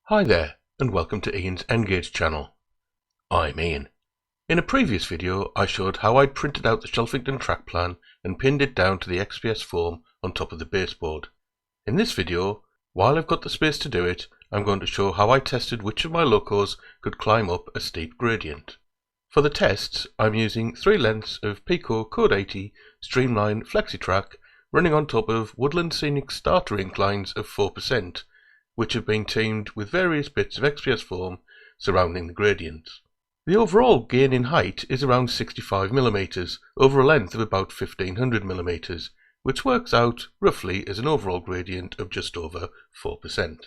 Hi there, and welcome to Ian's Engage channel. I'm Ian. In a previous video I showed how I'd printed out the Shelfington track plan and pinned it down to the XPS form on top of the baseboard. In this video, while I've got the space to do it, I'm going to show how I tested which of my locos could climb up a steep gradient. For the tests, I'm using 3 lengths of Pico Code 80 Streamline FlexiTrack running on top of Woodland Scenic starter inclines of 4%, which have been teamed with various bits of XPS foam surrounding the gradients. The overall gain in height is around 65mm over a length of about 1500mm, which works out roughly as an overall gradient of just over 4%.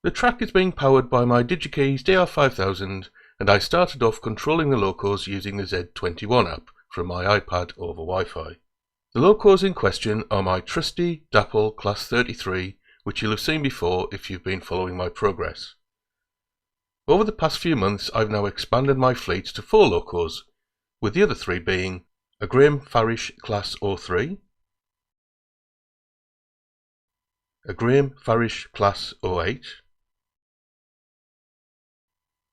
The track is being powered by my DigiKeys DR5000, and I started off controlling the locos using the Z21 app from my iPad over Wi-Fi. The locos in question are my trusty Dapple Class 33, which you'll have seen before if you've been following my progress. Over the past few months I've now expanded my fleet to 4 locos, with the other 3 being a Graham Farish Class 03, a Graham Farish Class 08,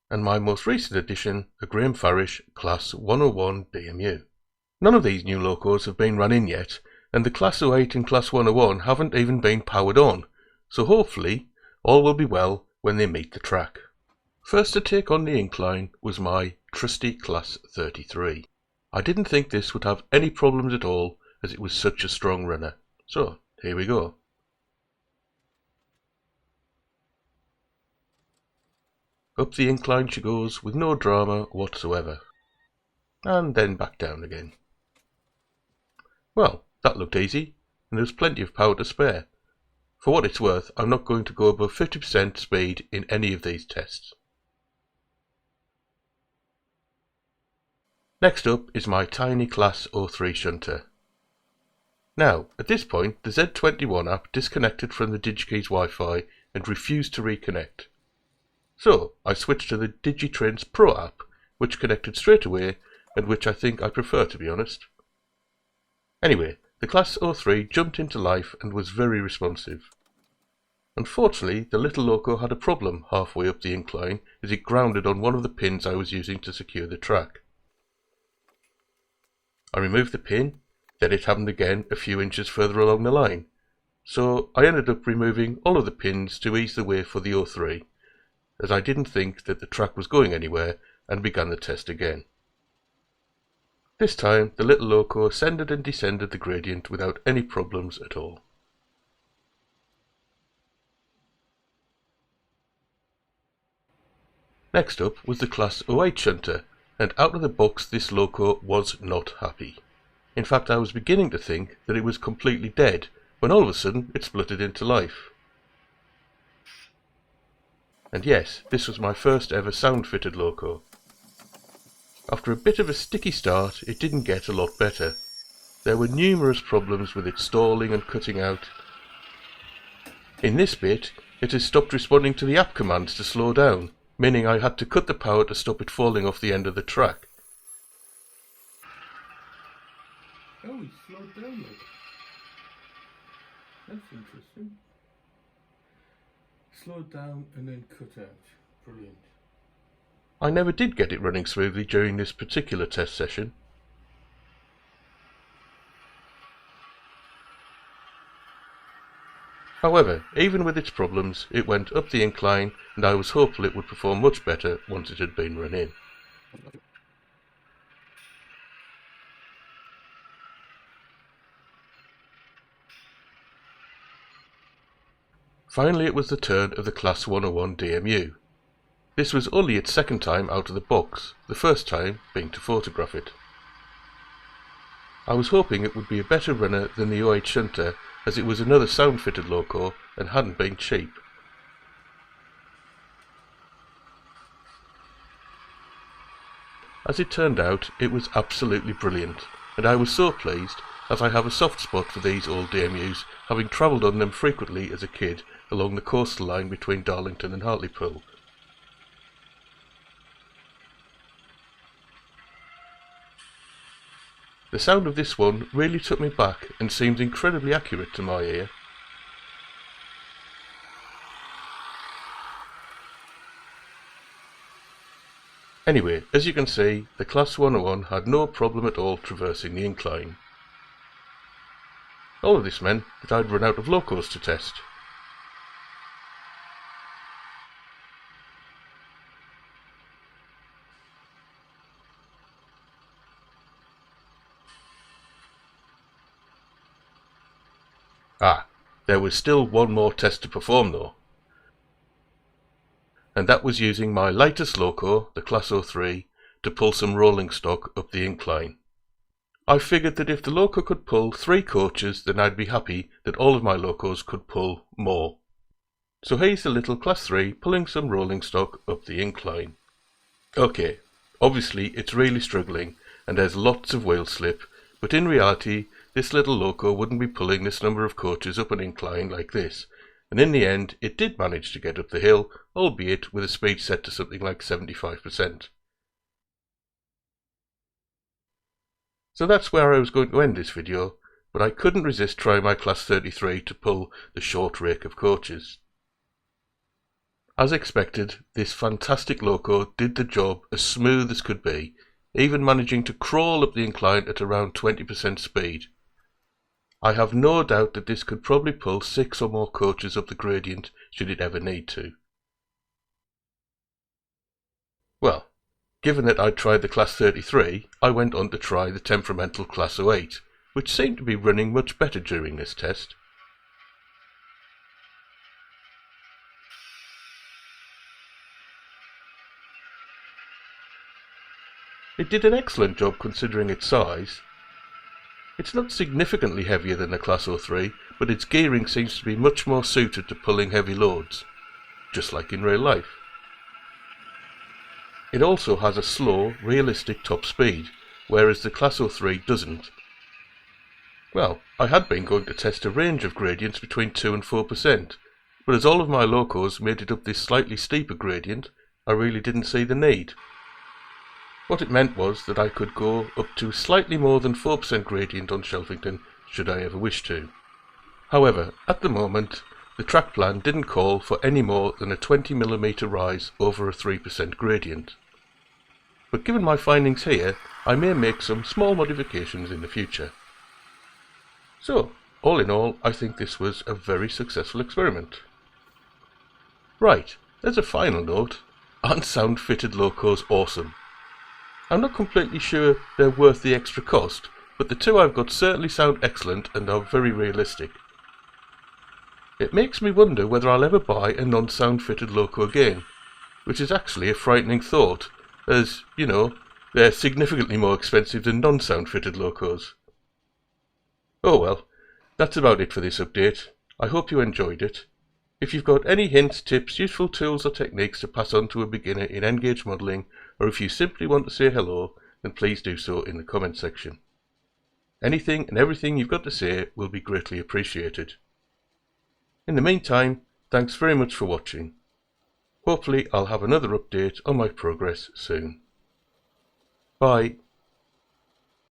and my most recent addition, a Graham Farish Class 101 DMU. None of these new locos have been run in yet, and the Class 08 and Class 101 haven't even been powered on, so hopefully all will be well when they meet the track. First to take on the incline was my trusty Class 33. I didn't think this would have any problems at all as it was such a strong runner. So here we go. Up the incline she goes with no drama whatsoever. And then back down again. Well, that looked easy, and there's plenty of power to spare. For what it's worth, I'm not going to go above 50% speed in any of these tests. Next up is my tiny Class 03 shunter. Now, at this point, the Z21 app disconnected from the DigiKeys Wi-Fi and refused to reconnect. So, I switched to the DigiTrains Pro app, which connected straight away, and which I think I prefer, to be honest. Anyway, the Class 03 jumped into life and was very responsive. Unfortunately, the little loco had a problem halfway up the incline as it grounded on one of the pins I was using to secure the track. I removed the pin, then it happened again a few inches further along the line, so I ended up removing all of the pins to ease the way for the 03, as I didn't think that the track was going anywhere, and began the test again. This time the little loco ascended and descended the gradient without any problems at all. Next up was the Class 08 shunter, and out of the box this loco was not happy. In fact, I was beginning to think that it was completely dead, when all of a sudden it spluttered into life. And yes, this was my first ever sound-fitted loco. After a bit of a sticky start, it didn't get a lot better. There were numerous problems with it stalling and cutting out. In this bit, it has stopped responding to the app commands to slow down, meaning I had to cut the power to stop it falling off the end of the track. Oh, it slowed down like. That's interesting. Slowed down and then cut out. Brilliant. I never did get it running smoothly during this particular test session. However, even with its problems, it went up the incline, and I was hopeful it would perform much better once it had been run in. Finally it was the turn of the Class 101 DMU. This was only its second time out of the box, the first time being to photograph it. I was hoping it would be a better runner than the 08 shunter, as it was another sound-fitted loco and hadn't been cheap. As it turned out, it was absolutely brilliant, and I was so pleased, as I have a soft spot for these old DMUs, having travelled on them frequently as a kid along the coastal line between Darlington and Hartlepool. The sound of this one really took me back and seemed incredibly accurate to my ear. Anyway, as you can see, the Class 101 had no problem at all traversing the incline. All of this meant that I'd run out of locos to test. There was still one more test to perform though, and that was using my lightest loco, the Class 03, to pull some rolling stock up the incline. I figured that if the loco could pull 3 coaches, then I'd be happy that all of my locos could pull more. So here's the little Class 3 pulling some rolling stock up the incline. Okay, obviously it's really struggling and there's lots of wheel slip, but in reality this little loco wouldn't be pulling this number of coaches up an incline like this, and in the end it did manage to get up the hill, albeit with a speed set to something like 75%. So that's where I was going to end this video, but I couldn't resist trying my Class 33 to pull the short rake of coaches. As expected, this fantastic loco did the job as smooth as could be, even managing to crawl up the incline at around 20% speed. I have no doubt that this could probably pull 6 or more coaches up the gradient should it ever need to. Well, given that I'd tried the Class 33, I went on to try the temperamental Class 08, which seemed to be running much better during this test. It did an excellent job considering its size. It's not significantly heavier than the Class 03, but its gearing seems to be much more suited to pulling heavy loads, just like in real life. It also has a slow, realistic top speed, whereas the Class 03 doesn't. Well, I had been going to test a range of gradients between 2 and 4%, but as all of my locos made it up this slightly steeper gradient, I really didn't see the need. What it meant was that I could go up to slightly more than 4% gradient on Shelfington should I ever wish to. However, at the moment, the track plan didn't call for any more than a 20mm rise over a 3% gradient. But given my findings here, I may make some small modifications in the future. So, all in all, I think this was a very successful experiment. Right, as a final note, aren't sound fitted locos awesome? I'm not completely sure they're worth the extra cost, but the two I've got certainly sound excellent and are very realistic. It makes me wonder whether I'll ever buy a non-sound fitted loco again, which is actually a frightening thought, as, you know, they're significantly more expensive than non-sound fitted locos. Oh well, that's about it for this update. I hope you enjoyed it. If you've got any hints, tips, useful tools or techniques to pass on to a beginner in N-gauge modelling, or if you simply want to say hello, then please do so in the comment section. Anything and everything you've got to say will be greatly appreciated. In the meantime, thanks very much for watching. Hopefully I'll have another update on my progress soon. Bye.